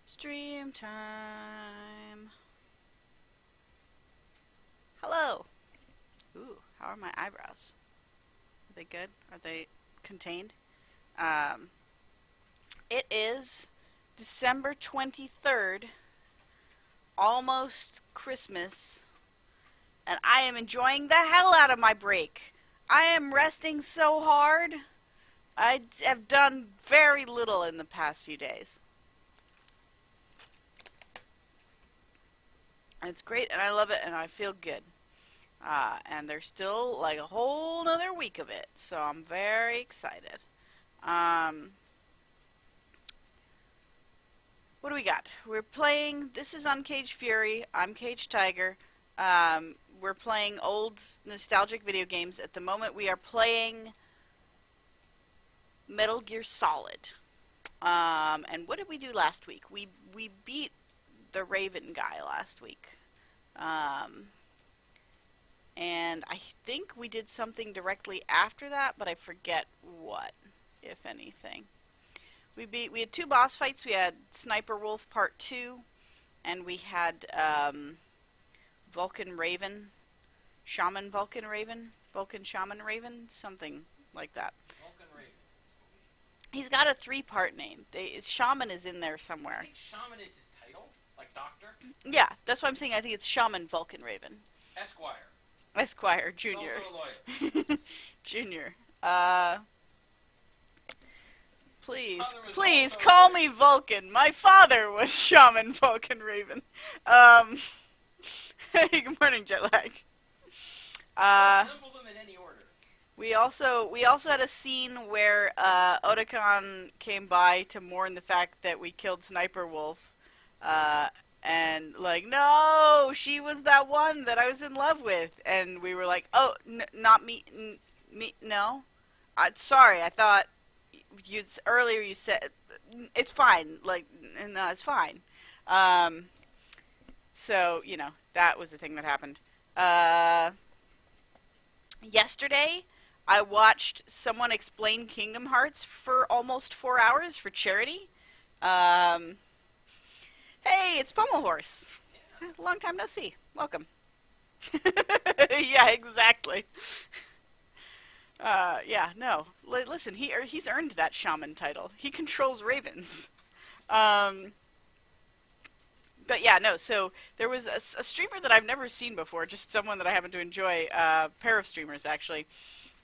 Stream time. Hello. Ooh, how are my eyebrows? Are they good? Are they contained? Um, it is December 23rd, almost Christmas, and I am enjoying the hell out of my break. I am resting so hard. I have done very little in the past few days. And it's great, and I love it, and I feel good. And there's still like a whole another week of it, so I'm very excited. Um, what do we got? We're playing. This is UnKaged Fury. I'm Caged Tiger. We're playing old nostalgic video games. At the moment, we are playing Metal Gear Solid. And what did we do last week? We beat the Raven guy last week. And I think we did something directly after that, but I forget what, if anything. We had two boss fights. We had Sniper Wolf Part 2, and we had Vulcan Raven, Shaman Vulcan Raven, Vulcan Shaman Raven, something like that. Vulcan Raven. He's got a three-part name. Shaman is in there somewhere. I think Shaman is his title, like Doctor. Yeah, that's what I'm saying. I think it's Shaman Vulcan Raven. Esquire. Esquire Junior. He's also a lawyer. Junior. Please, Father was please also call a me Vulcan. My father was Shaman Vulcan Raven. Hey, good morning, Jetlag. Assemble them in any order. We also had a scene where Otakon came by to mourn the fact that we killed Sniper Wolf. And like, no, she was that one that I was in love with, and we were like, oh, not me, me, no. Sorry, I thought earlier you said it's fine. Like, no, it's fine. So you know that was the thing that happened. Yesterday, I watched someone explain Kingdom Hearts for almost 4 hours for charity. Hey, it's Pommel Horse. Yeah. Long time no see. Welcome. Yeah, exactly. Yeah, no. Listen, he's earned that shaman title. He controls ravens. But yeah, no. So there was a streamer that I've never seen before, just someone that I happen to enjoy. A pair of streamers actually,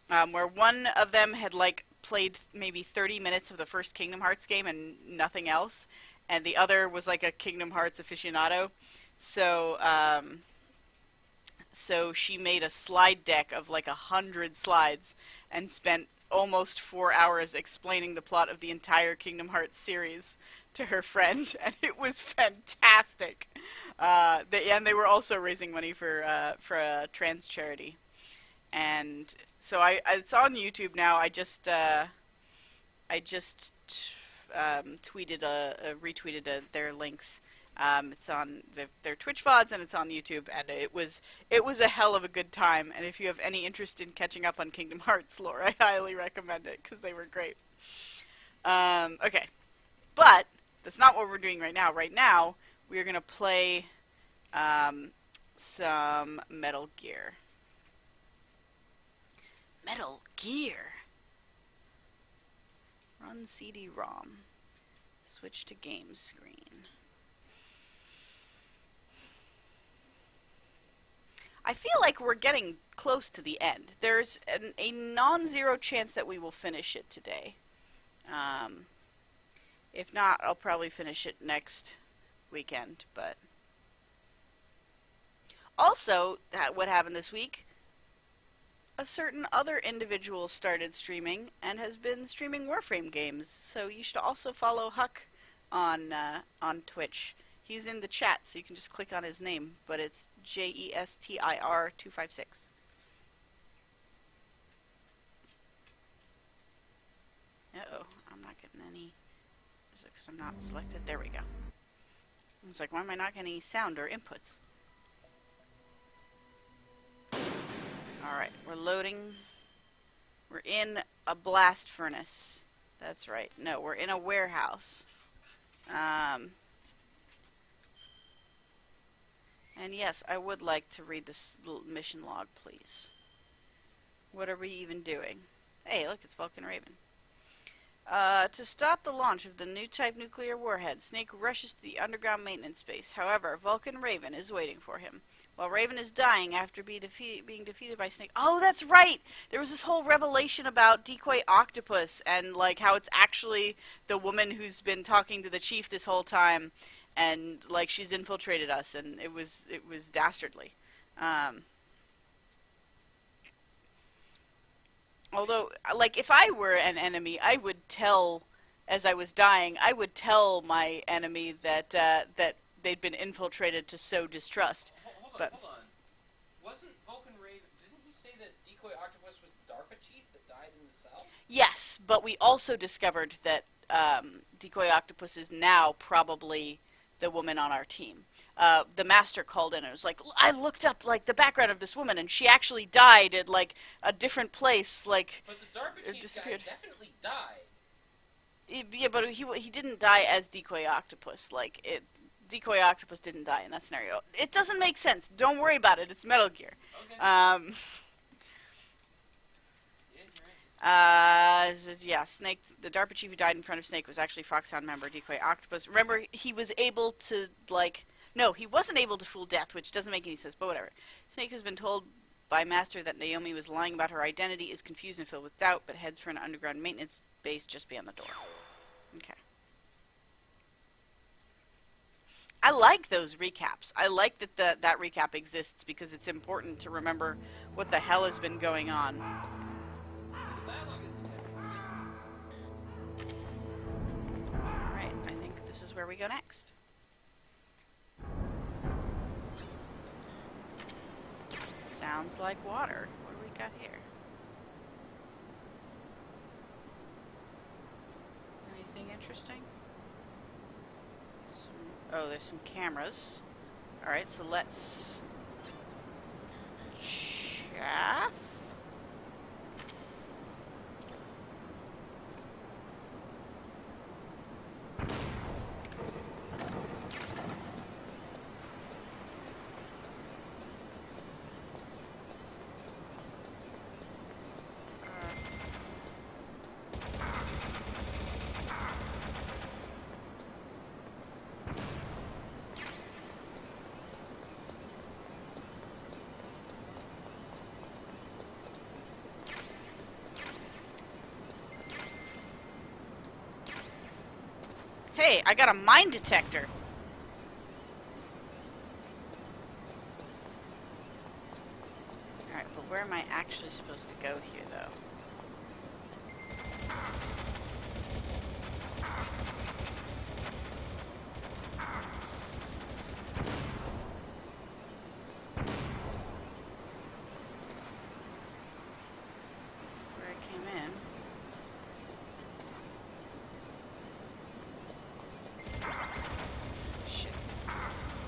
where one of them had like played maybe 30 minutes of the first Kingdom Hearts game and nothing else. And the other was like a Kingdom Hearts aficionado. So, so she made a slide deck of like 100 slides and spent almost 4 hours explaining the plot of the entire Kingdom Hearts series to her friend, and it was fantastic. And they were also raising money for a trans charity. And so it's on YouTube now. I just retweeted their links. It's on their Twitch VODs and it's on YouTube, and it was a hell of a good time. And if you have any interest in catching up on Kingdom Hearts lore, I highly recommend it because they were great. Okay, but that's not what we're doing right now. Right now, we are gonna play some Metal Gear. Metal Gear. Run CD-ROM. Switch to game screen. I feel like we're getting close to the end. There's a non-zero chance that we will finish it today. If not, I'll probably finish it next weekend. But also, what happened this week? A certain other individual started streaming and has been streaming Warframe games. So you should also follow Huck on Twitch. He's in the chat, so you can just click on his name, but it's JESTIR256. Uh-oh, I'm not getting any. Is it because I'm not selected? There we go. I was like, why am I not getting any sound or inputs? Alright, we're loading. We're in a blast furnace. That's right. No, we're in a warehouse. And yes, I would like to read this little mission log, please. What are we even doing? Hey, look, it's Vulcan Raven. To stop the launch of the new type nuclear warhead, Snake rushes to the underground maintenance base. However, Vulcan Raven is waiting for him. While Raven is dying after being defeated by Snake... Oh, that's right! There was this whole revelation about Decoy Octopus and, like, how it's actually the woman who's been talking to the chief this whole time, and, like, she's infiltrated us, and it was dastardly. Although, like, if I were an enemy, I would tell, as I was dying, I would tell my enemy that that they'd been infiltrated to sow distrust. Hold on. Wasn't Vulcan Raven... Didn't he say that Decoy Octopus was the DARPA chief that died in the cell? Yes, but we also discovered that Decoy Octopus is now probably the woman on our team. The master called in and was like, I looked up, like, the background of this woman, and she actually died at, like, a different place, like... But the DARPA chief guy definitely died. Yeah, but he didn't die as Decoy Octopus. Like, Decoy Octopus didn't die in that scenario. It doesn't make sense. Don't worry about it. It's Metal Gear. Okay. Yeah, Snake, the DARPA chief who died in front of Snake was actually Foxhound member Decoy Octopus. Remember, he was able to, like... No, he wasn't able to fool Death, which doesn't make any sense, but whatever. Snake has been told by Master that Naomi was lying about her identity, is confused and filled with doubt, but heads for an underground maintenance base just beyond the door. Okay. I like those recaps. I like that that recap exists because it's important to remember what the hell has been going on. Alright, I think this is where we go next. Sounds like water. What do we got here? Anything interesting? Oh, there's some cameras. Alright, so let's... chaff? Hey, I got a mine detector. Alright, but where am I actually supposed to go here, though? That's where I came in.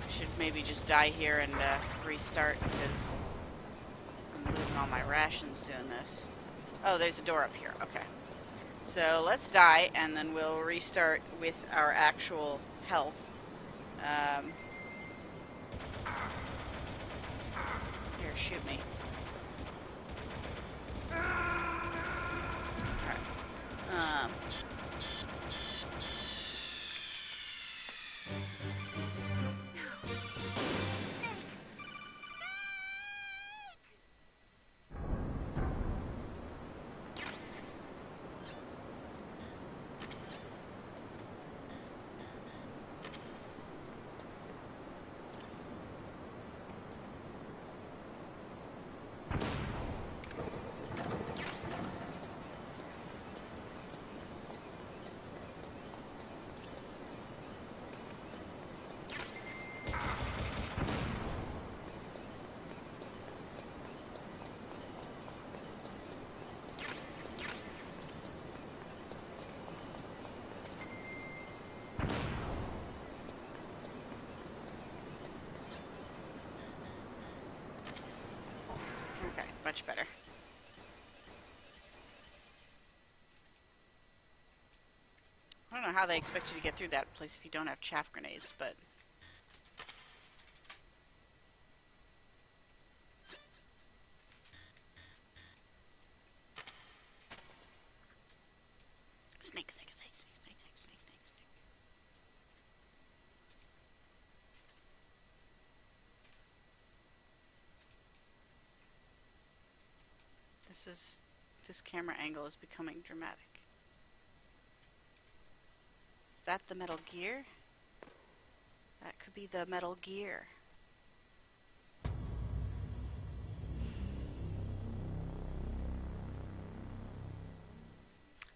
Should maybe just die here and restart because I'm losing all my rations doing this. Oh, there's a door up here. Okay. So let's die and then we'll restart with our actual health. Here, shoot me. Alright. Okay, much better. I don't know how they expect you to get through that place if you don't have chaff grenades, but... Snake, snake, snake, snake, snake, snake, snake, snake, snake. This camera angle is becoming dramatic. Is that the Metal Gear? That could be the Metal Gear.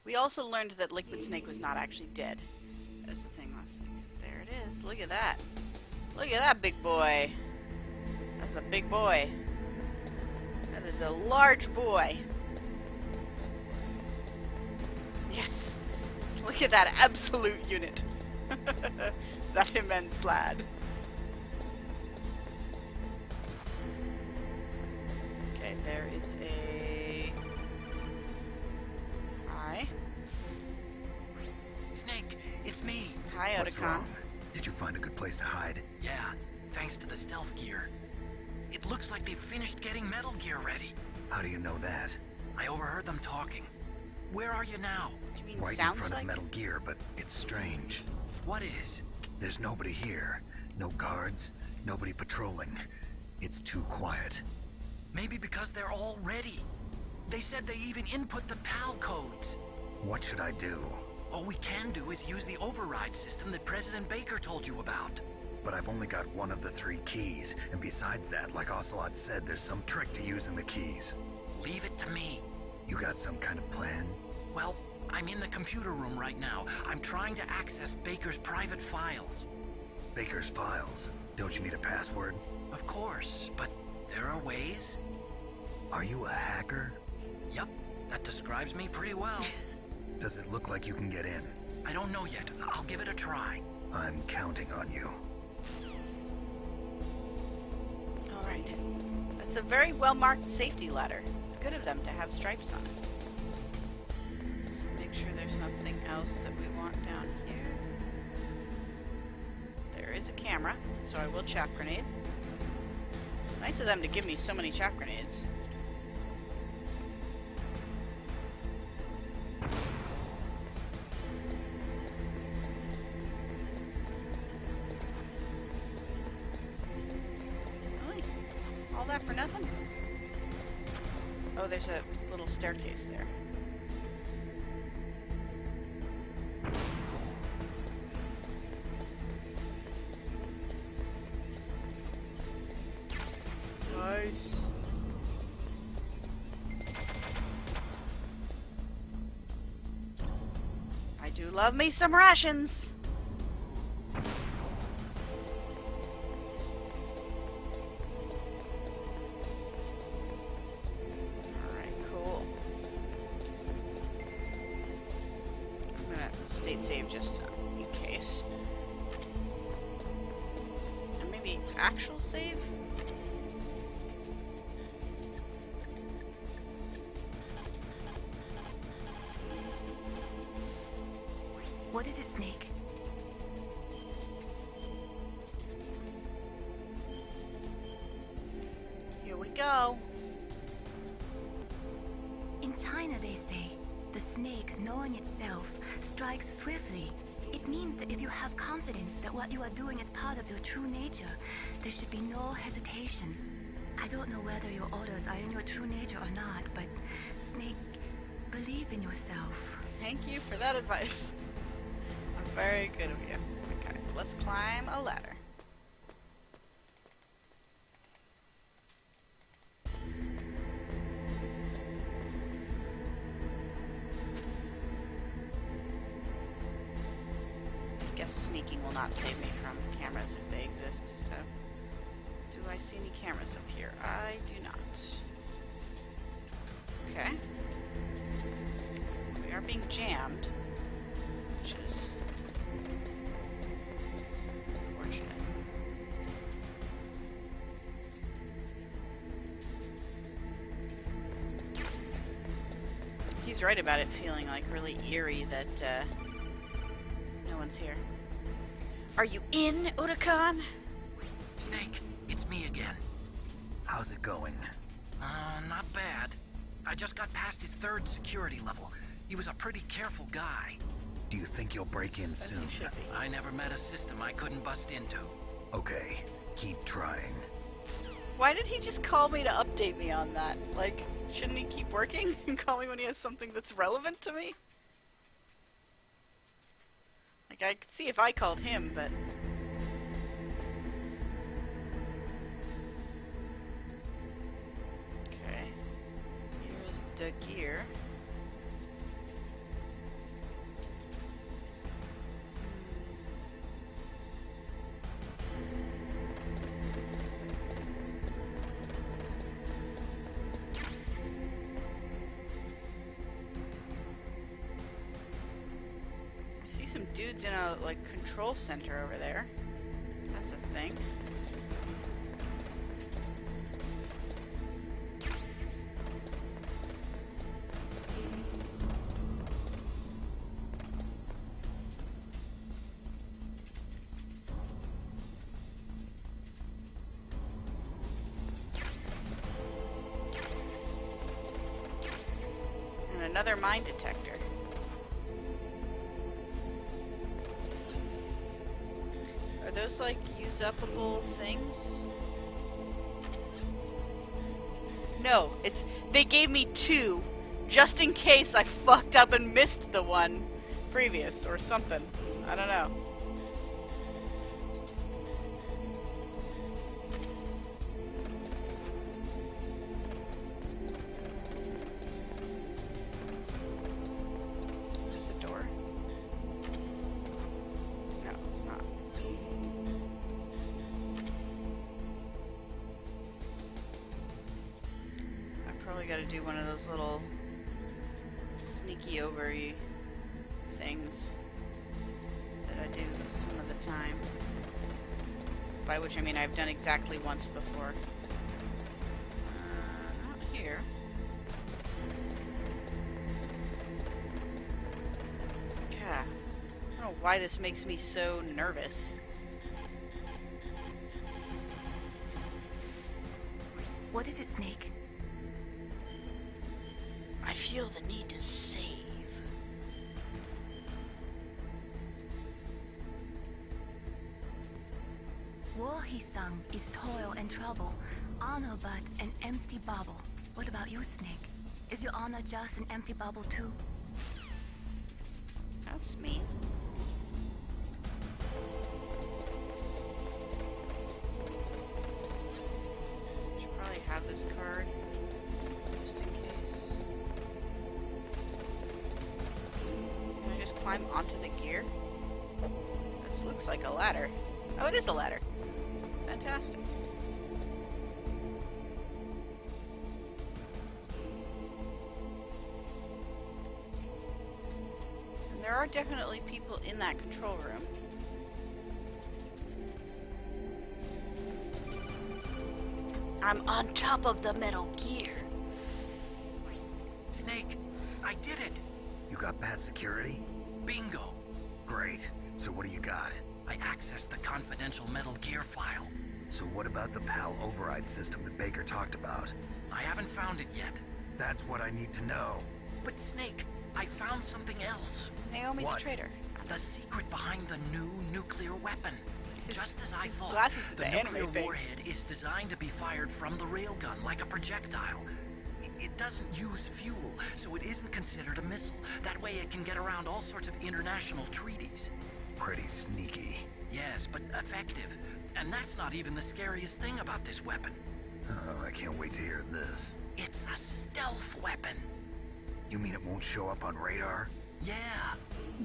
We also learned that Liquid Snake was not actually dead. That's the thing. There it is. Look at that. Look at that big boy. That's a big boy. That is a large boy. Yes. Look at that absolute unit. That immense lad. Okay, there is a... Hi. Snake, it's me. Hi, What's Otakon. wrong? Did you find a good place to hide? Yeah, thanks to the stealth gear. It looks like they've finished getting Metal Gear ready. How do you know that? I overheard them talking. Where are you now? Do you mean Right in sounds front like? of Metal Gear, but it's strange. What is? There's nobody here. No guards, nobody patrolling. It's too quiet. Maybe because they're all ready. They said they even input the PAL codes. What should I do? All we can do is use the override system that President Baker told you about. But I've only got one of the 3 keys, and besides that, like Ocelot said, there's some trick to using the keys. Leave it to me. You got some kind of plan? Well, I'm in the computer room right now. I'm trying to access Baker's private files. Baker's files. Don't you need a password? Of course, but there are ways. Are you a hacker? Yup, that describes me pretty well. Does it look like you can get in? I don't know yet. I'll give it a try. I'm counting on you. Alright. That's a very well-marked safety ladder. It's good of them to have stripes on it. Let's make sure there's nothing else that we want down here. There is a camera, so I will chaff grenade. Nice of them to give me so many chaff grenades. Really? All that for nothing? Oh, there's a little staircase there. Nice. I do love me some rations. Alright, cool. I'm gonna state save just in case. And maybe actual save? What is it, Snake? Here we go. In China, they say, the snake, knowing itself, strikes swiftly. It means that if you have confidence that what you are doing is part of your true nature, there should be no hesitation. I don't know whether your orders are in your true nature or not, but, Snake, believe in yourself. Thank you for that advice. Very good of you. Okay, let's climb a ladder. I guess sneaking will not save me from cameras if they exist, so... Do I see any cameras up here? I do not. Okay. We are being jammed, which is... unfortunate. He's right about it feeling like really eerie that no one's here. Are you in, Otakon? Snake, it's me again. How's it going? Not bad. I just got past his 3rd security level. He was a pretty careful guy. Do you think you'll break in As soon? you should be. I never met a system I couldn't bust into. Okay, keep trying. Why did he just call me to update me on that? Like, shouldn't he keep working and call me when he has something that's relevant to me? Like, I could see if I called him, but... Okay. Here's the gear. I see some dudes in a, like, control center over there. That's a thing. And another mine detector. Are those like use-upable things? No, it's they gave me two just in case I fucked up and missed the one previous or something. I don't know. Is this a door? No, it's not. I probably got to do one of those little sneaky over-y things that I do some of the time. By which I mean I've done exactly once before. Not here. Yeah. I don't know why this makes me so nervous. What is it, Snake? I feel the need to save. War, he sung, is toil and trouble, honor but an empty bubble. What about you, Snake? Is your honor just an empty bubble too? That's me. Should probably have this card just in case. Can I just climb onto the gear? This looks like a ladder. Oh, it is a ladder. Fantastic. And there are definitely people in that control room. I'm on top of the metal gear. Snake, I did it! You got past security? Bingo! Great. So what do you got? I accessed the confidential Metal Gear file. So what about the PAL override system that Baker talked about? I haven't found it yet. That's what I need to know. But Snake, I found something else. Naomi's What? traitor. The secret behind the new nuclear weapon. Just as I his thought, glasses did the the nuclear anime thing. warhead is designed to be fired from the railgun like a projectile. It doesn't use fuel, so it isn't considered a missile. That way it can get around all sorts of international treaties. Pretty sneaky. Yes, but effective. And that's not even the scariest thing about this weapon. Oh, I can't wait to hear this. It's a stealth weapon. You mean it won't show up on radar? Yeah.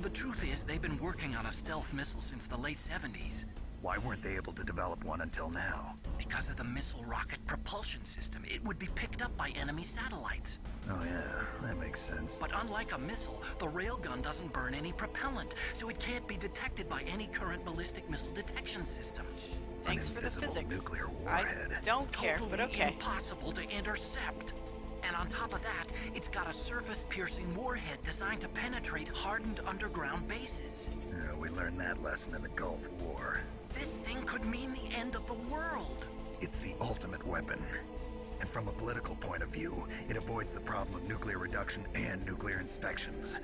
The truth is, they've been working on a stealth missile since the late 70s. Why weren't they able to develop one until now? Because of the missile rocket propulsion system, it would be picked up by enemy satellites. Oh yeah, that makes sense. But unlike a missile, the railgun doesn't burn any propellant, so it can't be detected by any current ballistic missile detection systems. Thanks for the invisible physics. nuclear I warhead. don't care, but Totally okay. impossible to intercept. And on top of that, it's got a surface-piercing warhead designed to penetrate hardened underground bases. Yeah, we learned that lesson in the Gulf War. This thing could mean the end of the world. It's the ultimate weapon. And from a political point of view, it avoids the problem of nuclear reduction and nuclear inspections.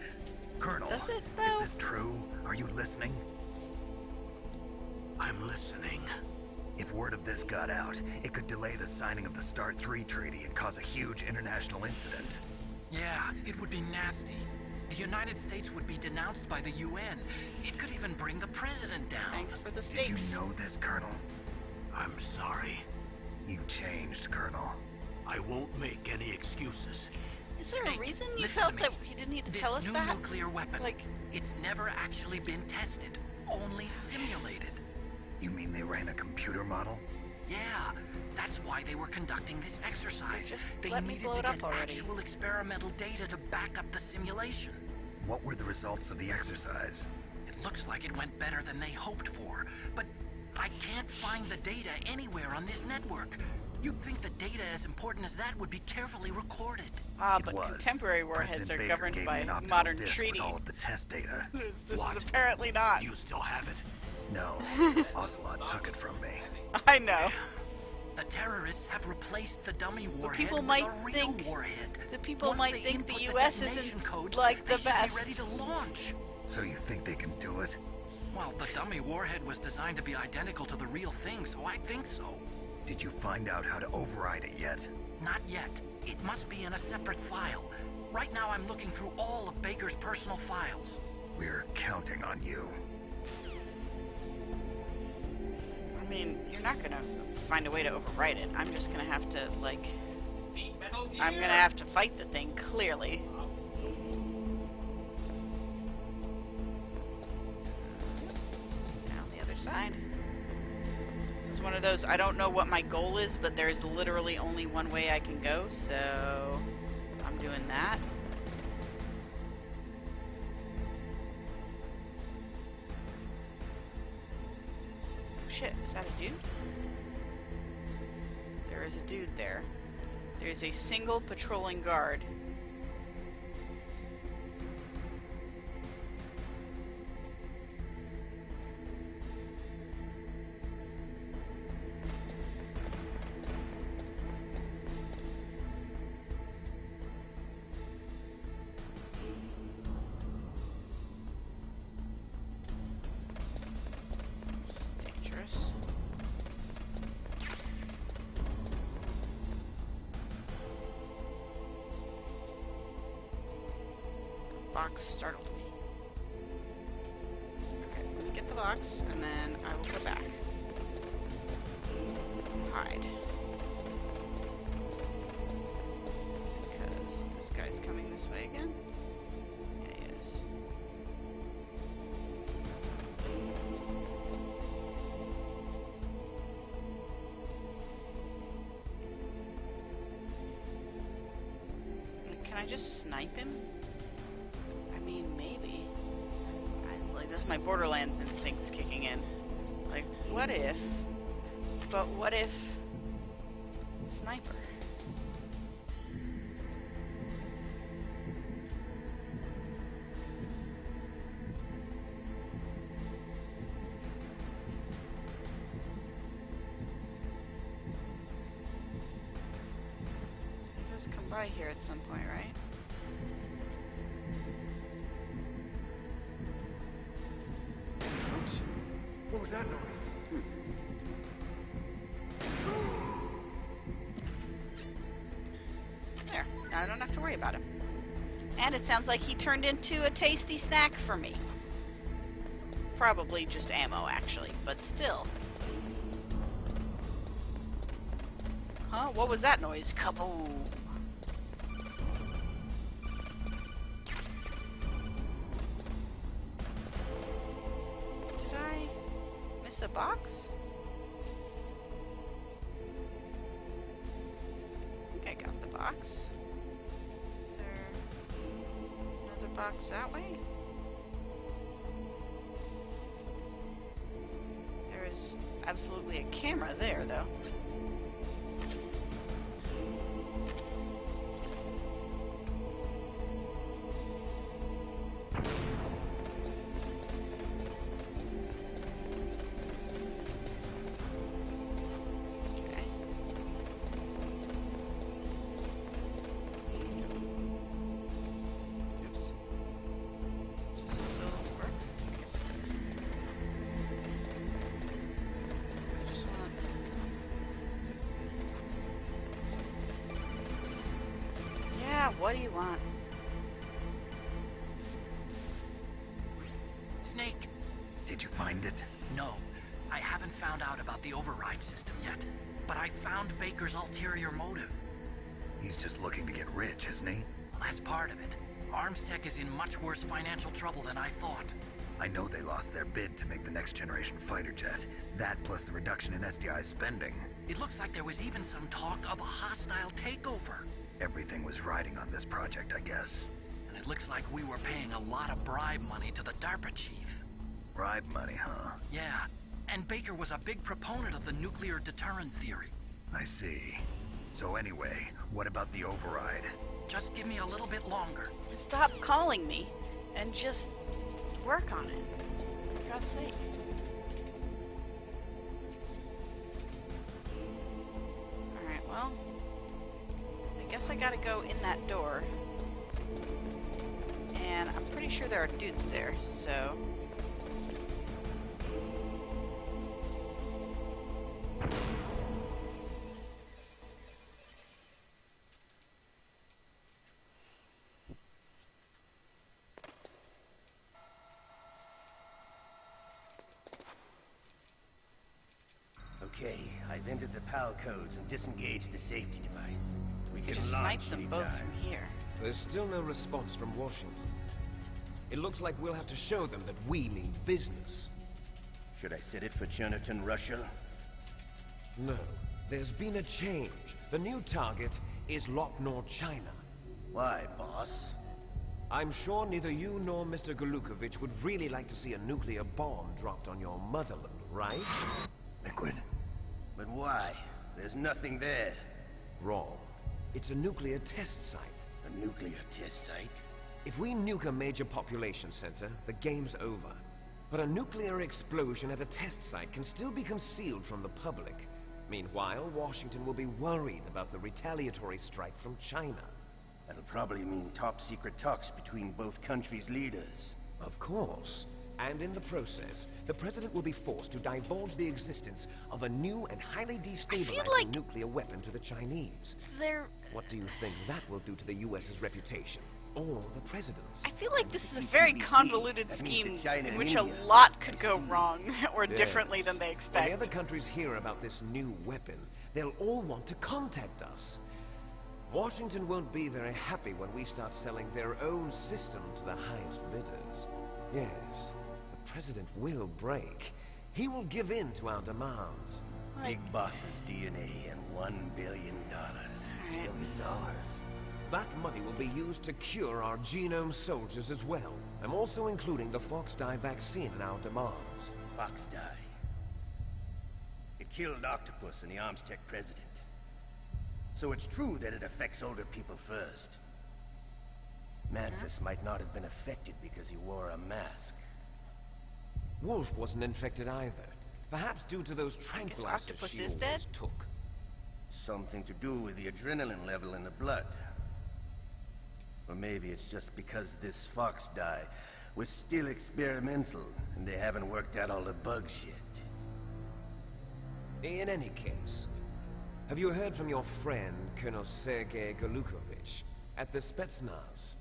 Colonel, Does it, is though? this true? Are you listening? I'm listening. If word of this got out, it could delay the signing of the START 3 treaty and cause a huge international incident. Yeah, it would be nasty. The United States would be denounced by the UN. It could even bring the president down. Thanks for the Did you stakes. know this, Colonel? I'm sorry. You changed, Colonel. I won't make any excuses. Is there a Snake, reason you listen felt to that me. you didn't need to This tell us new that? nuclear weapon, Like, it's never actually been tested, only simulated. You mean they ran a computer model? Yeah, that's why they were conducting this exercise. So just they let me needed blow to it up get already. actual experimental data to back up the simulation. What were the results of the exercise? It looks like it went better than they hoped for, but I can't find the data anywhere on this network. You'd think the data as important as that would be carefully recorded. Ah, It but was. contemporary warheads President are Baker governed gave me by an optical modern disc treaty. with all of the test data. This What? is apparently not. You still have it? No, Ocelot took it from me. I know. The terrorists have replaced the dummy warhead people with might a real think- warhead. the people Once might they think the input US detonation isn't, code, like, the they should best. be ready to launch. So you think they can do it? Well, the dummy warhead was designed to be identical to the real thing, so I think so. Did you find out how to override it yet? Not yet. It must be in a separate file. Right now I'm looking through all of Baker's personal files. We're counting on you. I mean, you're not gonna find a way to overwrite it. I'm just gonna have to, like, Beat Metal Gear. I'm gonna have to fight the thing, clearly. Down the other side. This is one of those, I don't know what my goal is, but there's literally only one way I can go, so I'm doing that. Oh shit, is that a dude? There is a dude there. There's a single patrolling guard. This is dangerous. Box startled me. Okay, let me get the box, and then I will go back. Hide. Because this guy's coming this way again. Yeah, he is. Can I just snipe him? I mean, maybe. Like, that's my Borderlands instincts kicking in. Like, what if? But what if? Sniper. He does come by here at some point, right? What was that noise? There. Now I don't have to worry about him. And it sounds like he turned into a tasty snack for me. Probably just ammo, actually, but still. Huh? What was that noise? Kaboom! Did I miss a box? I think I got the box. Is there another box that way? There is absolutely a camera there, though. Okay. what do you want? Snake. Did you find it? No, I haven't found out about the override system yet. But I found Baker's ulterior motive. He's just looking to get rich, isn't he? Well, that's part of it. Armstech is in much worse financial trouble than I thought. I know they lost their bid to make the next generation fighter jet. That plus the reduction in SDI spending. It looks like there was even some talk of a hostile takeover. Everything was riding on this project, I guess. And it looks like we were paying a lot of bribe money to the DARPA chief. Bribe money, huh? Yeah, and Baker was a big proponent of the nuclear deterrent theory. I see. So anyway, what about the override? Just give me a little bit longer. Stop calling me and just work on it. For God's sake. Alright, well, I guess I gotta go in that door. And I'm pretty sure there are dudes there, so... Okay, I've entered the PAL codes and disengaged the safety device. We You can just snipe launch them anytime. both from here. There's still no response from Washington. It looks like we'll have to show them that we mean business. Should I set it for Cherniton, Russia? No, there's been a change. The new target is Lopnor, China. Why, boss? I'm sure neither you nor Mr. Golukovich would really like to see a nuclear bomb dropped on your motherland, right? Liquid. But why? There's nothing there. Wrong. It's a nuclear test site. A nuclear test site? If we nuke a major population center, the game's over. But a nuclear explosion at a test site can still be concealed from the public. Meanwhile, Washington will be worried about the retaliatory strike from China. That'll probably mean top-secret talks between both countries' leaders. Of course. And in the process, the president will be forced to divulge the existence of a new and highly destabilizing like nuclear weapon to the Chinese. They're... What do you think that will do to the U.S.'s reputation? Or the president's? I feel like this is a very CQBT. convoluted That means scheme that China in and which a India, lot could I go see. wrong, or differently Yes. than they When expect. the other countries hear about this new weapon, they'll all want to contact us. Washington won't be very happy when we start selling their own system to the highest bidders. Yes, the president will break. He will give in to our demands. Big boss's DNA and $1 billion. Alright. That money will be used to cure our genome soldiers as well. I'm also including the Fox dye vaccine in our demands. Fox dye. It killed Octopus and the Armstech president. So it's true that it affects older people first. Mantis might not have been affected because he wore a mask. Wolf wasn't infected either. Perhaps due to those tranquilizers Octopus she is always dead? took. Something to do with the adrenaline level in the blood. Or maybe it's just because this Fox dye was still experimental and they haven't worked out all the bugs yet. In any case, have you heard from your friend, Colonel Sergei Golukovich, at the Spetsnaz?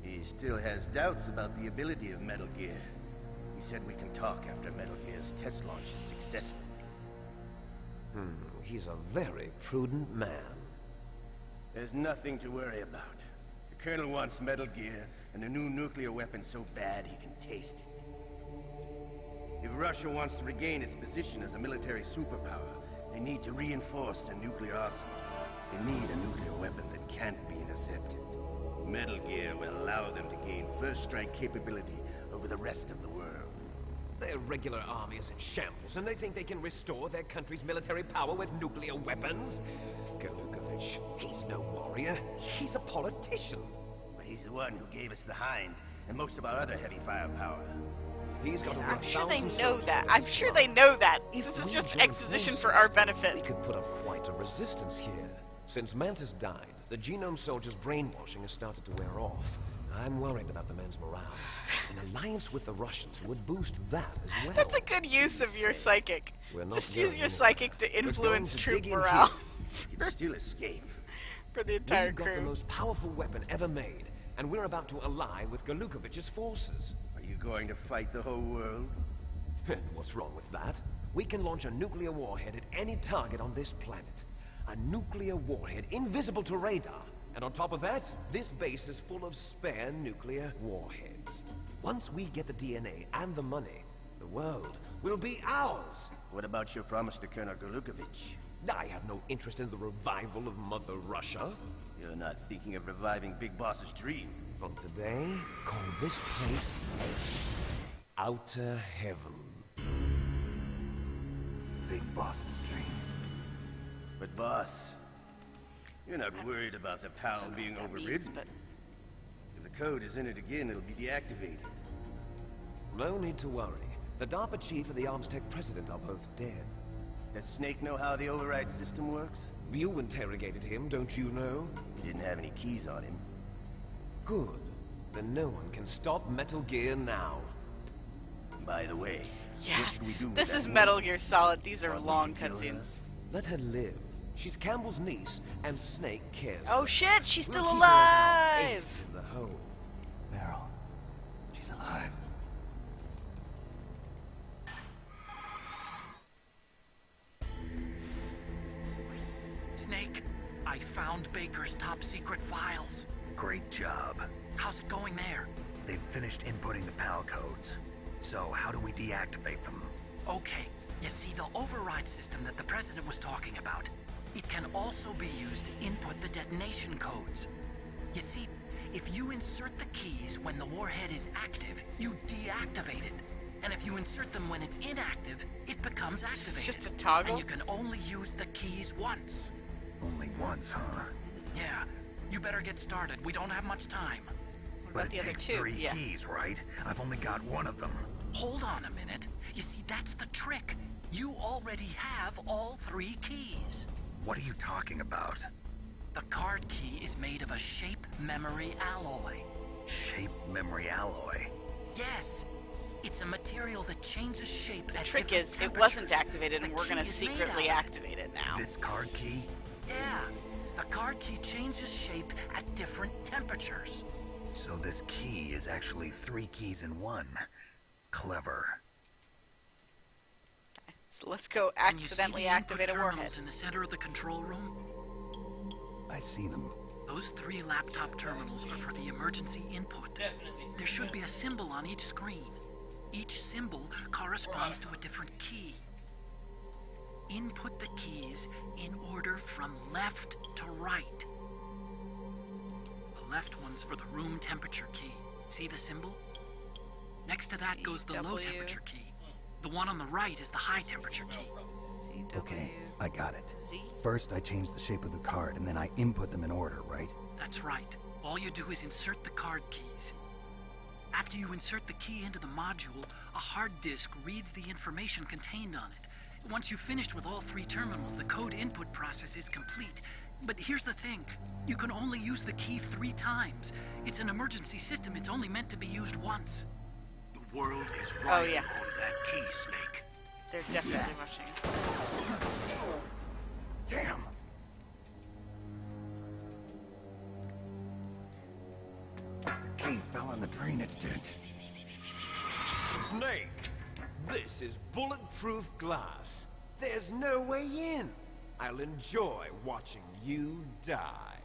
He still has doubts about the ability of Metal Gear. He said we can talk after Metal Gear's test launch is successful. He's a very prudent man. There's nothing to worry about. The Colonel wants Metal Gear and a new nuclear weapon so bad he can taste it. If Russia wants to regain its position as a military superpower, they need to reinforce their nuclear arsenal. They need a nuclear weapon that can't be intercepted. Metal Gear will allow them to gain first strike capability over the rest of the world. Their regular army is in shambles, and they think they can restore their country's military power with nuclear weapons? Golukovich, he's no warrior. He's a politician. But he's the one who gave us the Hind and most of our other heavy firepower. He's got over I'm sure they 1,000 know soldiers that. on I'm his sure front. they know that. If This is we just join exposition forces, for our we benefit. could put up quite a resistance here. Since Mantis died, the genome soldiers' brainwashing has started to wear off. I'm worried about the men's morale. An alliance with the Russians would boost that as well. That's a good use of your psychic. We're not Just going use your anywhere. psychic to We're influence going to troop dig in morale. here. We can still escape. For the entire We've got the crew. most powerful weapon ever made, and we're about to ally with Galukovich's forces. Are you going to fight the whole world? What's wrong with that? We can launch a nuclear warhead at any target on this planet. A nuclear warhead invisible to radar. And on top of that, this base is full of spare nuclear warheads. Once we get the DNA and the money, the world will be ours. What about your promise to Colonel Galukovich? I have no interest in the revival of Mother Russia. You're not thinking of reviving Big Boss's dream. From today, call this place Outer Heaven. Big Boss's dream. But boss, you're not worried about the PAL being That means, overridden. but If the code is in it again, it'll be deactivated. No need to worry. The DARPA chief and the Arms Tech president are both dead. Does Snake know how the override system works? You interrogated him, don't you know? He didn't have any keys on him. Good. Then no one can stop Metal Gear now. By the way, yeah, what should we do with this that is woman? Metal Gear Solid. These are Want me long to kill her? cutscenes. Let her live. She's Campbell's niece, and Snake cares. Oh for shit, she's her. still We'll keep her as our alive! ace in the hole. Meryl. She's alive. Snake, I found Baker's top secret files. Great job. How's it going there? They've finished inputting the PAL codes. So how do we deactivate them? Okay, you see the override system that the President was talking about. It can also be used to input the detonation codes. You see, if you insert the keys when the warhead is active, you deactivate it. And if you insert them when it's inactive, it becomes It's activated. just a toggle? And you can only use the keys once. Only once, huh? Yeah, you better get started. We don't have much time. What But about it the other takes two? 3 Yeah. keys, right? I've only got one of them. Hold on a minute. You see, that's the trick. You already have all 3 keys. What are you talking about? The card key is made of a shape memory alloy. Shape memory alloy. Yes, it's a material that changes shape The at trick different is, it wasn't temperatures. activated, and The we're gonna key is made secretly out of it. activate it now. This card key? Yeah, the card key changes shape at different temperatures. So this key is actually 3 keys in one. Clever. So let's go And you see accidentally the input activate a terminals warhead. in the center of the control room? I see them. Those 3 laptop terminals are for the emergency input. Definitely. There should be a symbol on each screen. Each symbol corresponds to a different key. Input the keys in order from left to right. The left one's for the room temperature key. See the symbol? Next to that goes the low CW. temperature key. The one on the right is the high temperature key. CW. Okay, I got it. Z. First, I change the shape of the card, and then I input them in order, right? That's right. All you do is insert the card keys. After you insert the key into the module, a hard disk reads the information contained on it. Once you've finished with all 3 terminals, the code input process is complete. But here's the thing. You can only use the key 3 times. It's an emergency system. It's only meant to be used once. The world is Oh, riding yeah. on that key, Snake. They're definitely rushing. Damn. The key fell in the drainage ditch. Snake! This is bulletproof glass. There's no way in. I'll enjoy watching you die.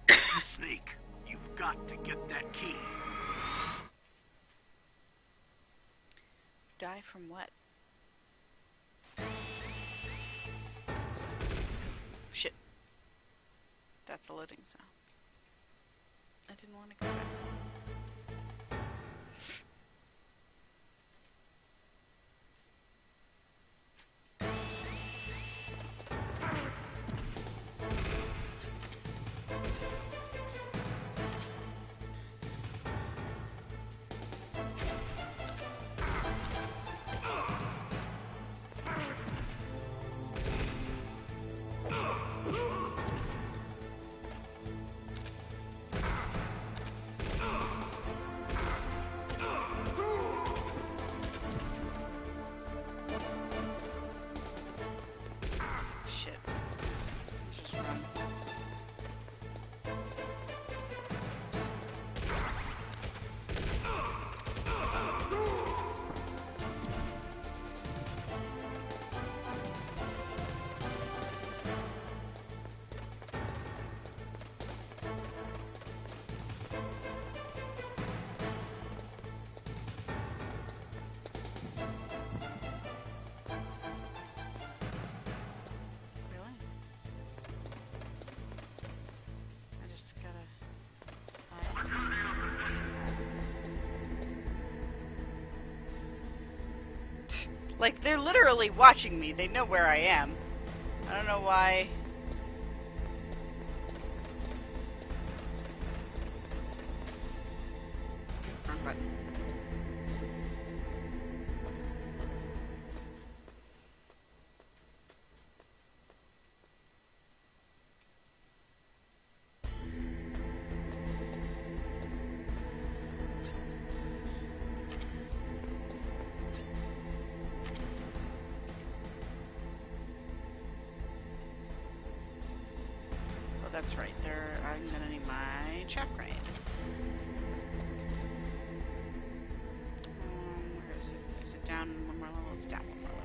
Snake, you've got to get that key. Die from what? Shit. That's a loading zone. I didn't want to go back. Like, they're literally watching me. They know where I am. I don't know why. Wrong button. That's right, there. I'm gonna need my chap grenade. Where is it? Is it down one more level? It's down one more level.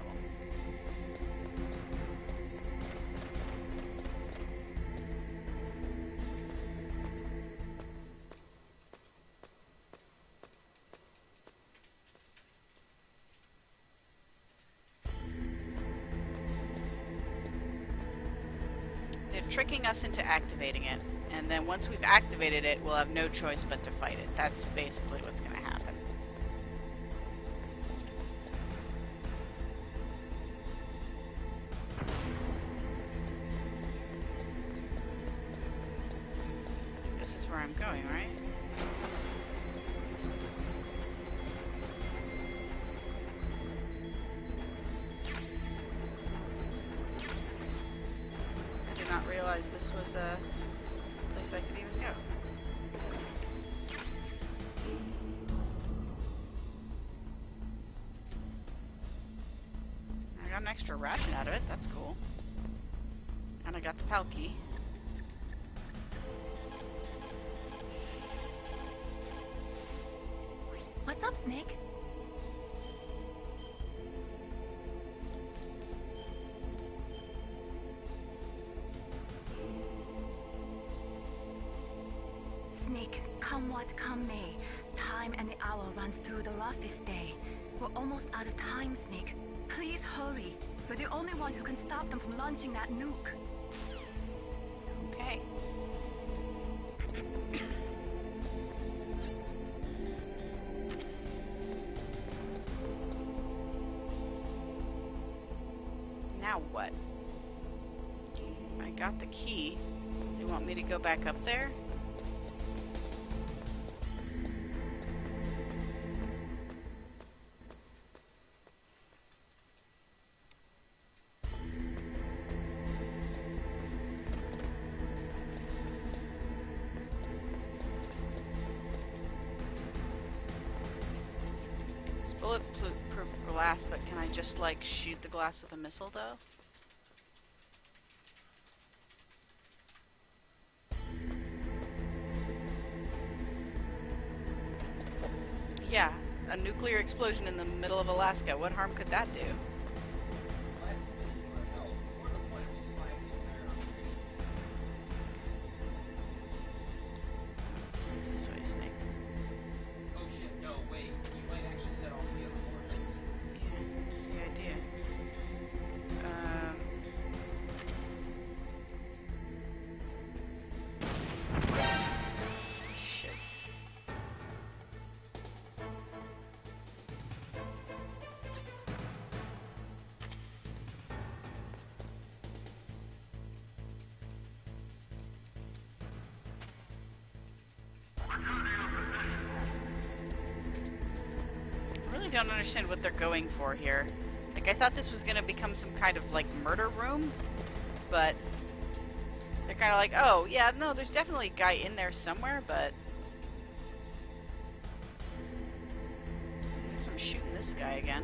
Tricking us into activating it, and then once we've activated it, we'll have no choice but to fight it. That's basically what's going to happen. I think this is where I'm going, right? Not realize this was a place I could even go. I got an extra ration out of it, that's cool. And I got the PAL key. What's up, Snake? Snake, come what come may, time and the hour runs through the roughest day. We're almost out of time, Snake. Please hurry. You're the only one who can stop them from launching that nuke. Okay. Now what? I got the key. You want me to go back up there? Bulletproof glass, but can I just like shoot the glass with a missile though? Yeah, a nuclear explosion in the middle of Alaska. What harm could that do? Less than anywhere else. More the point of sliding the entire operation. This way, Snake. Oh shit, no, wait. You might actually set off the other coordinates. Yeah, that's the idea. Shit. I really don't understand what they're going for here. Like, I thought this was gonna become some kind of, like, murder room, but they're kind of like, oh, yeah, no, there's definitely a guy in there somewhere, but I guess I'm shooting this guy again.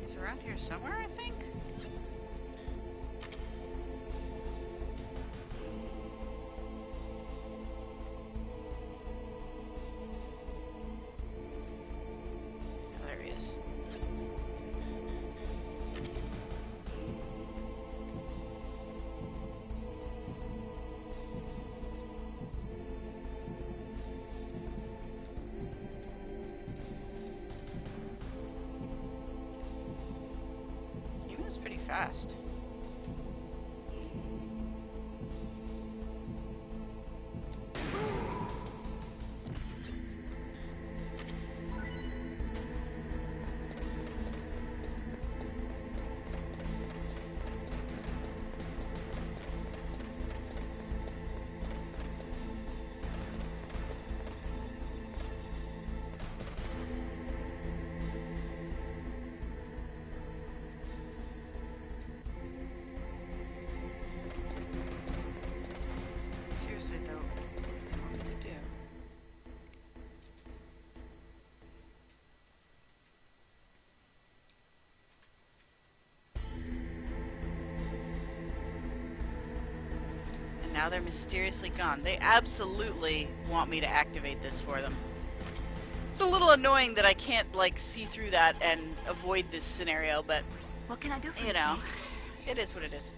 He's around here somewhere, I think? fast. Seriously though, what do you want me to do? And now they're mysteriously gone. They absolutely want me to activate this for them. It's a little annoying that I can't, like, see through that and avoid this scenario, but, What can I do for you know, it is what it is.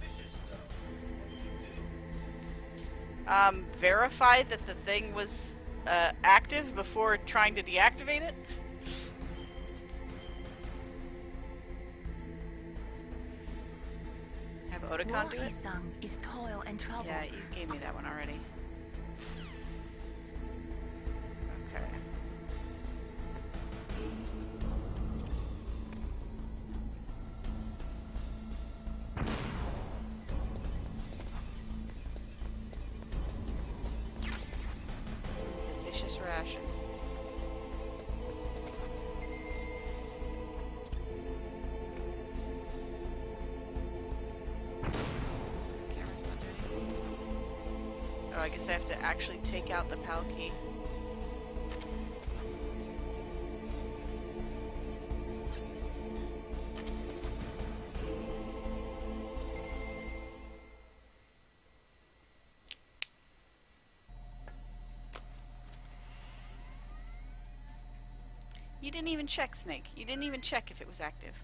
Verify that the thing was active before trying to deactivate it. Have Otakon do it? Sung is toil and trouble. Yeah, you gave me that one already. Okay. Delicious ration. Camera's not doing anything. Oh, I guess I have to actually take out the PAL key. You didn't even check, Snake. You didn't even check if it was active.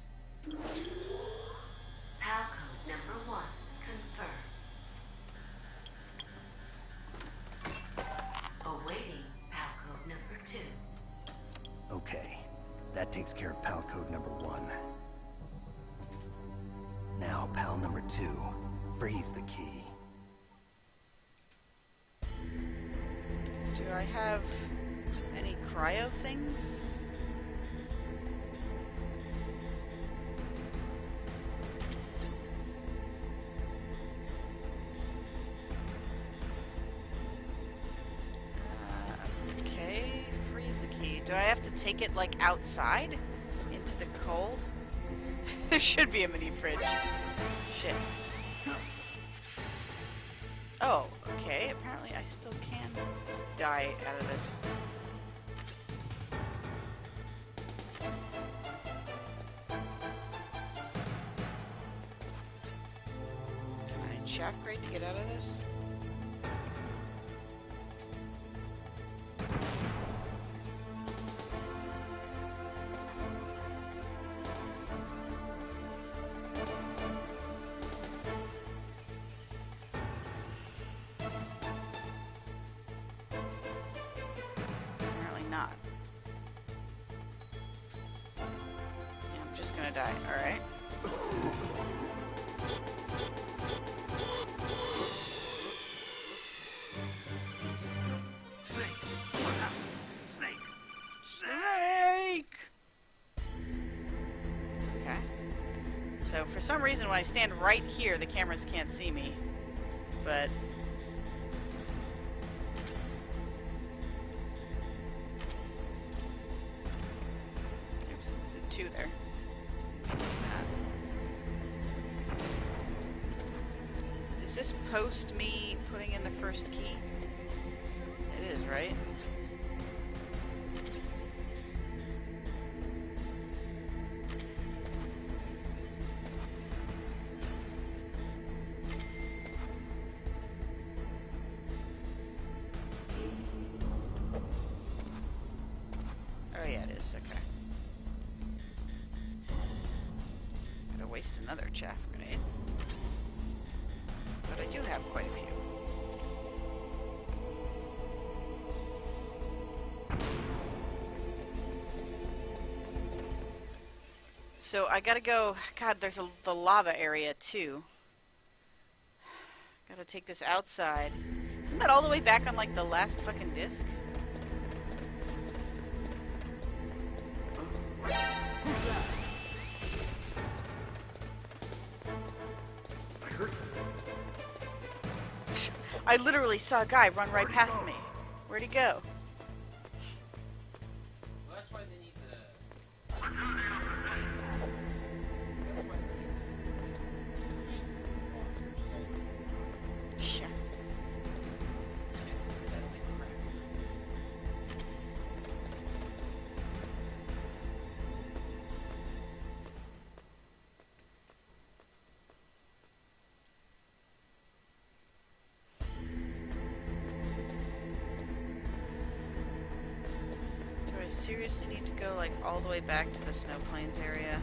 PAL code number 1 confirmed. Awaiting PAL code number 2. Okay, that takes care of PAL code number 1. Now, PAL number 2. Freeze the key. Do I have any cryo things? Okay, freeze the key. Do I have to take it, like, outside? Into the cold? There should be a mini fridge. Shit. Oh, okay. Apparently I still can die out of this. Can I shaft grade to get out of this? Apparently not. Yeah, I'm just gonna die. Alright. Snake, what happened? Snake. Snake! Okay. So for some reason when I stand right here, the cameras can't see me. But... oops, did 2 there. Maybe not. Is this post me putting in the first key? It is, right? Oh yeah, it is, okay. Gotta waste another chaff grenade. But I do have quite a few. So I gotta go. God, there's the lava area too. Gotta take this outside. Isn't that all the way back on like the last fucking disc? I heard. I literally saw a guy run right past me. Where'd he go? Well, that's why they need the. That's why they need the. Yeah. Do I seriously need to go like all the way back to the Snow Plains area?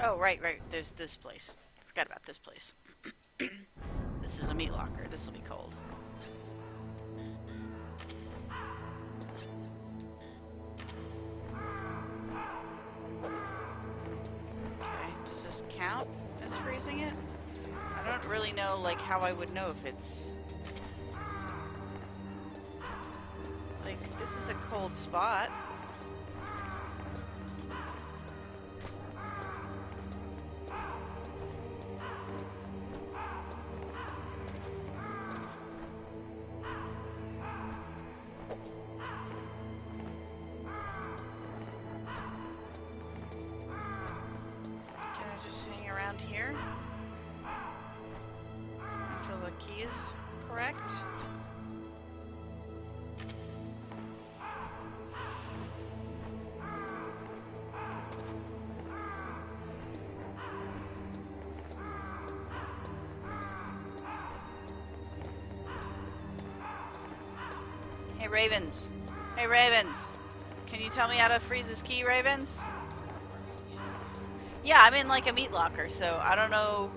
Oh, right. There's this place. Forgot about this place. This is a meat locker. This will be cold. Okay, does this count as freezing it? I don't really know, like, how I would know if it's... Like, this is a cold spot. Just hang around here until the key is correct. Hey Ravens. Hey Ravens. Can you tell me how to freeze this key, Ravens? Yeah, I'm in like a meat locker, so I don't know,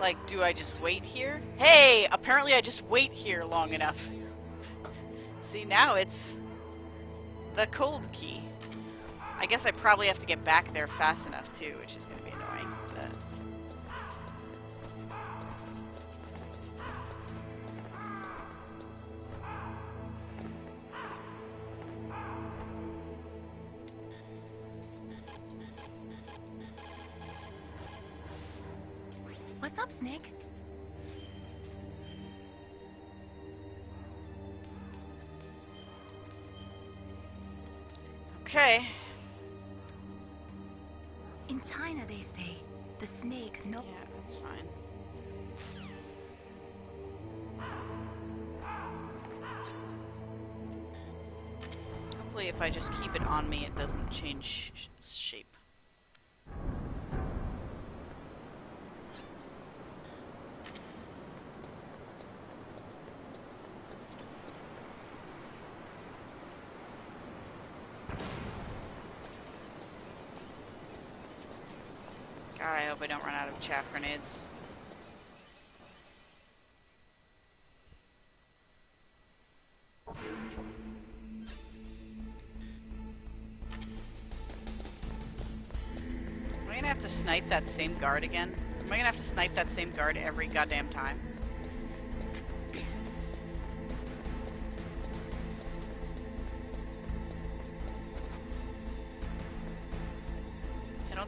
like, do I just wait here? Hey, apparently I just wait here long enough. See, now it's the cold key. I guess I probably have to get back there fast enough too, which is going to be annoying. But... What's up, Snake? Okay. In China, they say, the snake no... Yeah, that's fine. Hopefully if I just keep it on me, it doesn't change shape. God, I hope I don't run out of chaff grenades. Am I gonna have to snipe that same guard again? Am I gonna have to snipe that same guard every goddamn time?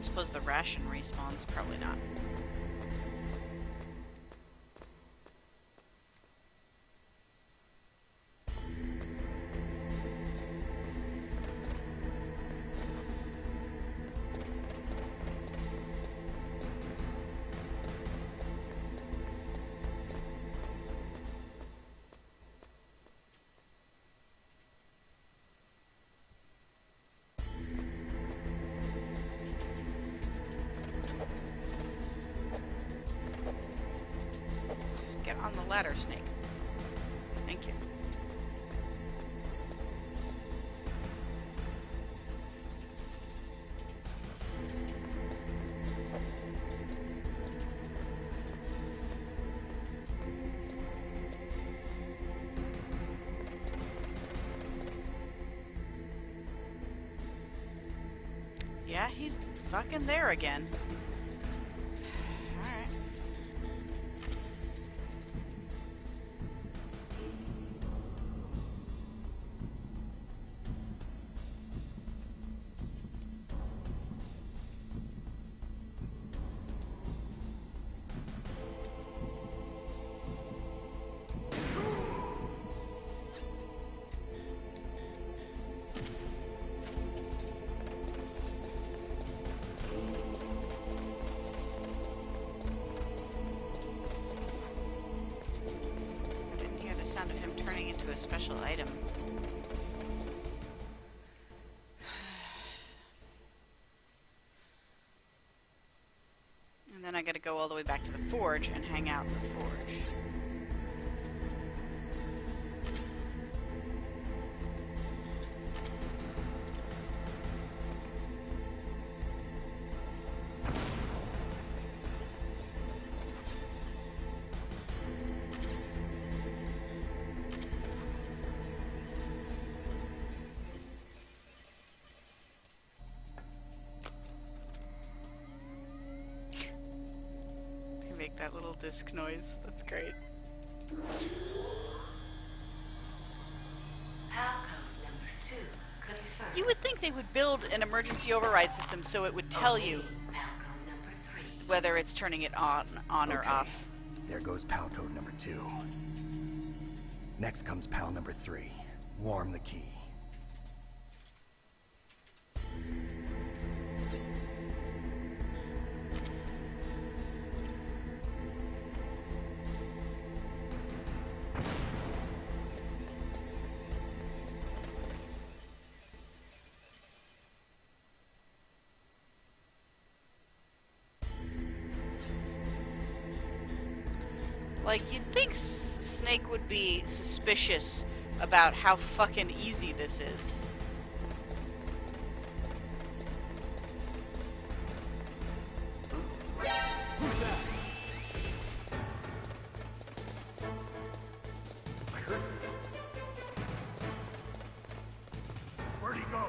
don't suppose the ration respawns. Probably not. Get on the ladder, Snake. Thank you. Yeah, he's fucking there again. Alright. Sound of him turning into a special item. And then I gotta go all the way back to the forge and hang out in the forge. Make that little disc noise. That's great. Palcode number 2 confirmed. You would think they would build an emergency override system so it would tell you Palcode number 3. whether it's turning it on or off. There goes pal code number 2. Next comes pal number 3. Warm the key. Like, you'd think Snake would be suspicious about how fucking easy this is. I heard him. Where'd he go?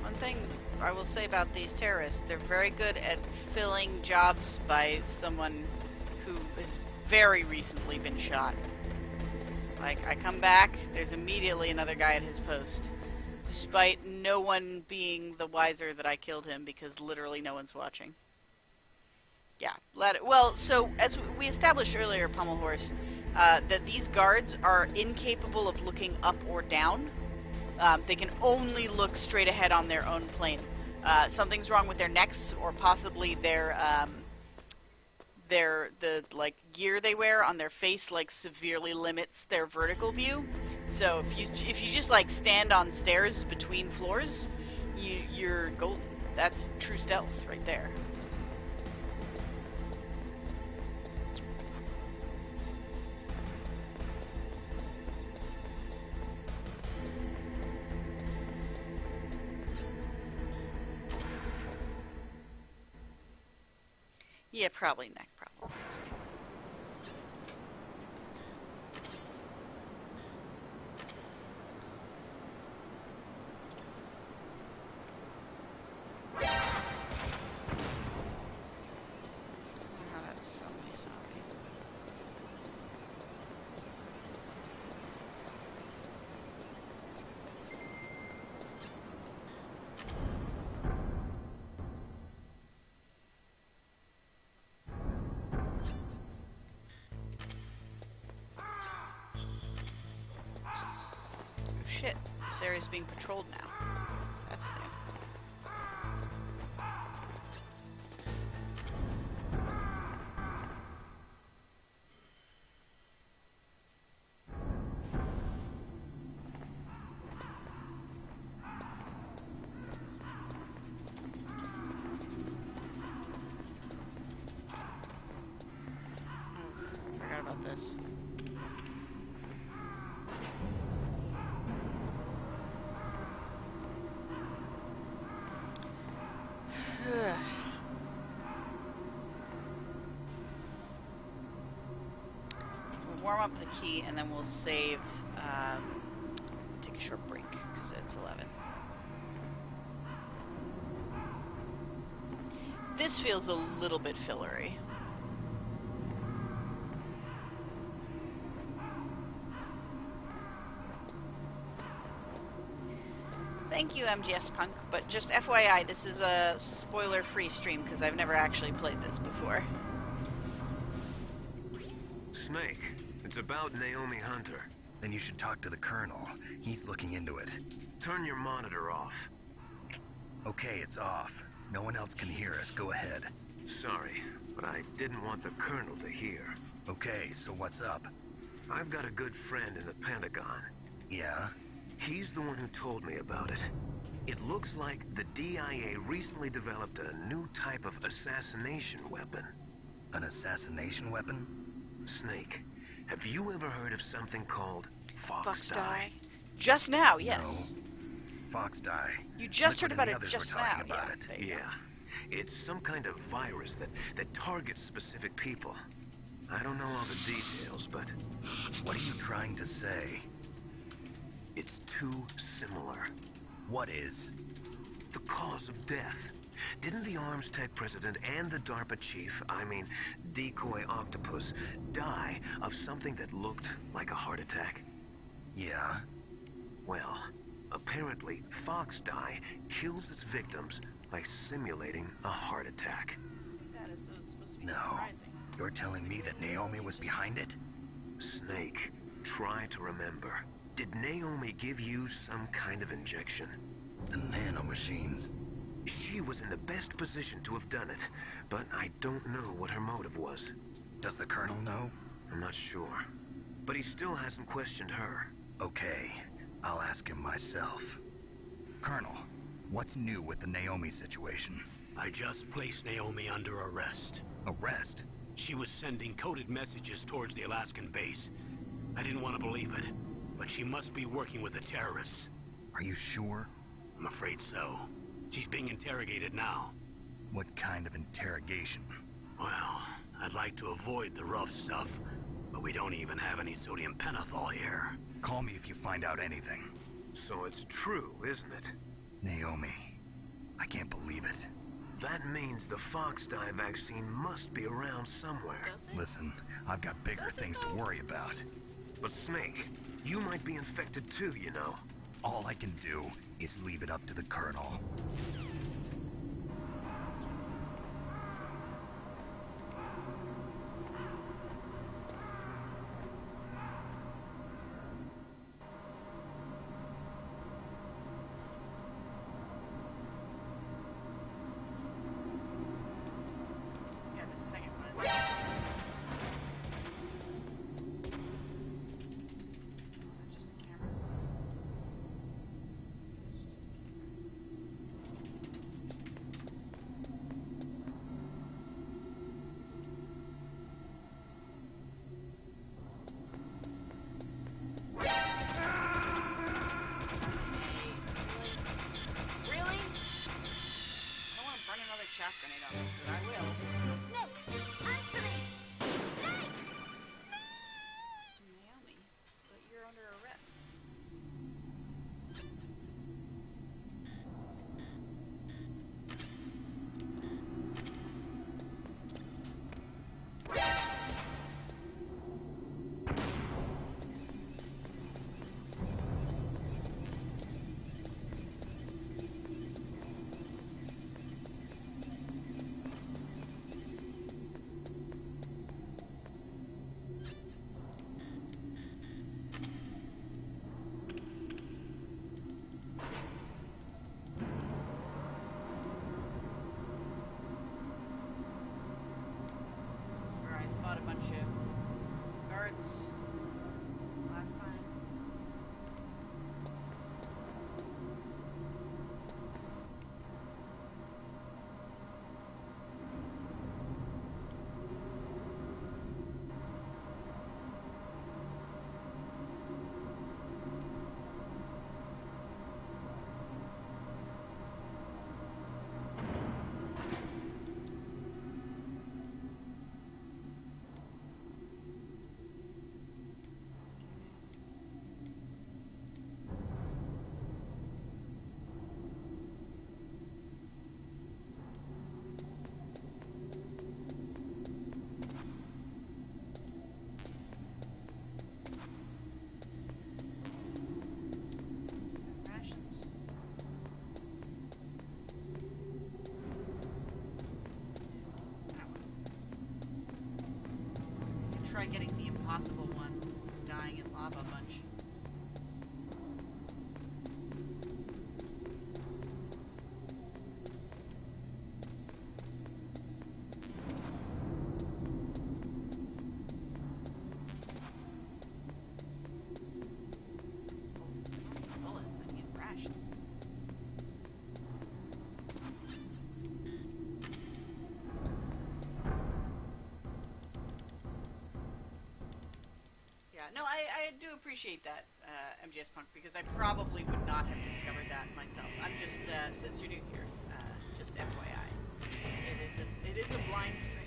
One thing I will say about these terrorists, they're very good at filling jobs by someone who has very recently been shot. Like, I come back, there's immediately another guy at his post. Despite no one being the wiser that I killed him, because literally no one's watching. Yeah, well, so, as we established earlier, Pommel Horse, that these guards are incapable of looking up or down. They can only look straight ahead on their own plane. Something's wrong with their necks, or possibly the like gear they wear on their face like severely limits their vertical view. So if you just like stand on stairs between floors, you're golden. That's true stealth right there. Yeah, probably neck problems. This area's being patrolled now. That's new. Forgot about this. We'll warm up the key and then we'll save. Take a short break because it's 11. This feels a little bit fillery. Thank you, MGS Punk, but just FYI, this is a spoiler-free stream because I've never actually played this before. Snake, it's about Naomi Hunter. Then you should talk to the Colonel. He's looking into it. Turn your monitor off. Okay, it's off. No one else can hear us. Go ahead. Sorry, but I didn't want the Colonel to hear. Okay, so what's up? I've got a good friend in the Pentagon. Yeah? He's the one who told me about it. It looks like the DIA recently developed a new type of assassination weapon. An assassination weapon? Snake, have you ever heard of something called Fox Dye? Just now, yes. No. Fox Dye. You just Liquid heard about and the it others just were talking now. about Yeah, it. there you go. Yeah. It's some kind of virus that targets specific people. I don't know all the details, but What are you trying to say? it's too similar. What is? The cause of death. Didn't the Arms Tech president and the DARPA chief, I mean, Decoy Octopus, die of something that looked like a heart attack? Yeah? Well, apparently Fox Dye kills its victims by simulating a heart attack. That is supposed to be No. surprising. You're telling me that Naomi was behind it? Snake, try to remember. Did Naomi give you some kind of injection? The nanomachines. She was in the best position to have done it, but I don't know what her motive was. Does the Colonel know? I'm not sure. But he still hasn't questioned her. Okay, I'll ask him myself. Colonel, what's new with the Naomi situation? I just placed Naomi under arrest. Arrest? She was sending coded messages towards the Alaskan base. I didn't want to believe it, but she must be working with the terrorists. Are you sure? I'm afraid so. She's being interrogated now. What kind of interrogation? Well, I'd like to avoid the rough stuff, but we don't even have any sodium pentothal here. Call me if you find out anything. So it's true, isn't it? Naomi, I can't believe it. That means the Fox Dye vaccine must be around somewhere. Does it? Listen, I've got bigger things to worry about. But Snake, you might be infected too, you know. All I can do is leave it up to the Colonel. Yeah, this second one. Just a camera. It's just a camera. try getting the impossible one, dying in lava a bunch. Bullets, I need rations. Yeah, no, I do appreciate that, MGS Punk, because I probably would not have discovered that myself. I'm just, since you're new here, just FYI. It is a blind stream.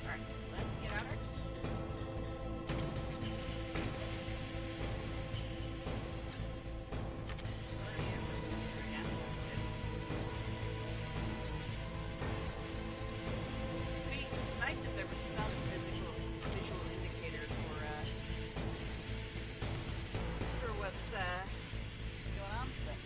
Alright, let's get out our It'd be nice if there was some visual indicator for what's going on. But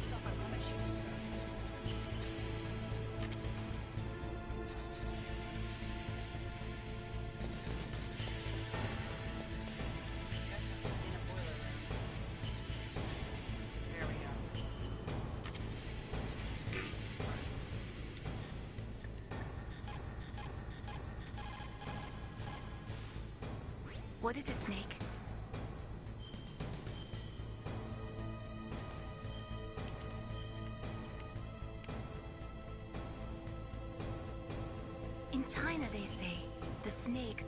I don't know if I want to shoot you guys. In a boiler room. There we go. What is it, Snake? In China, they say, the snake.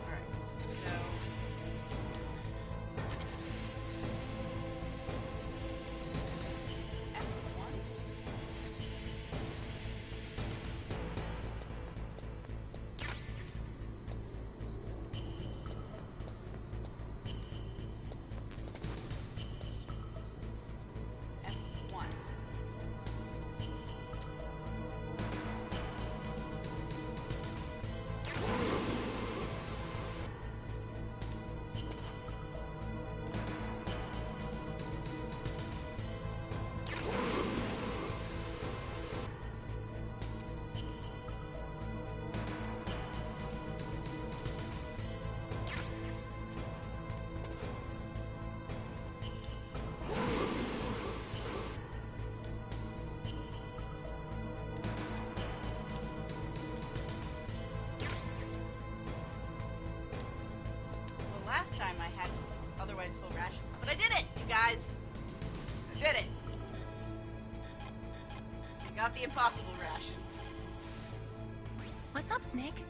Alright, so F1. F1. Well, last time I had otherwise full rations, but I did it, you guys. I did it. I got the impossible ration. What's up, Snake?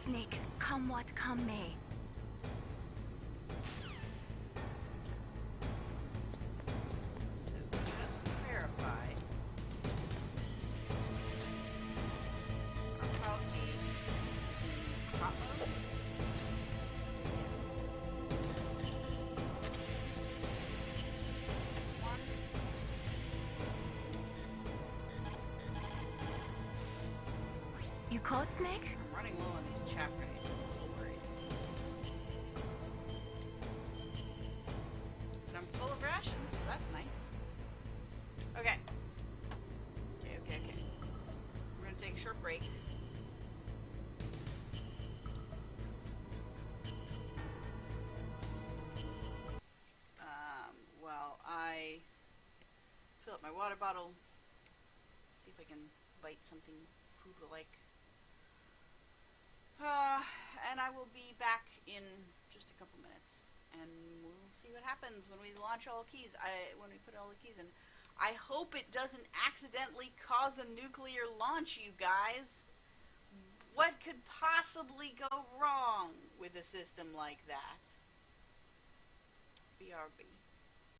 Snake, come what come may. So just to verify, our house key is in hot mode. Yes. One. You caught Snake? I'm running low on these chaff grenades. I'm a little worried. But I'm full of rations, so that's nice. Okay. Okay. We're gonna take a short break. While I fill up my water bottle, see if I can bite something food-like. And I will be back in just a couple minutes, and we'll see what happens when we launch all keys. When we put all the keys in. I hope it doesn't accidentally cause a nuclear launch, you guys. What could possibly go wrong with a system like that? Darby.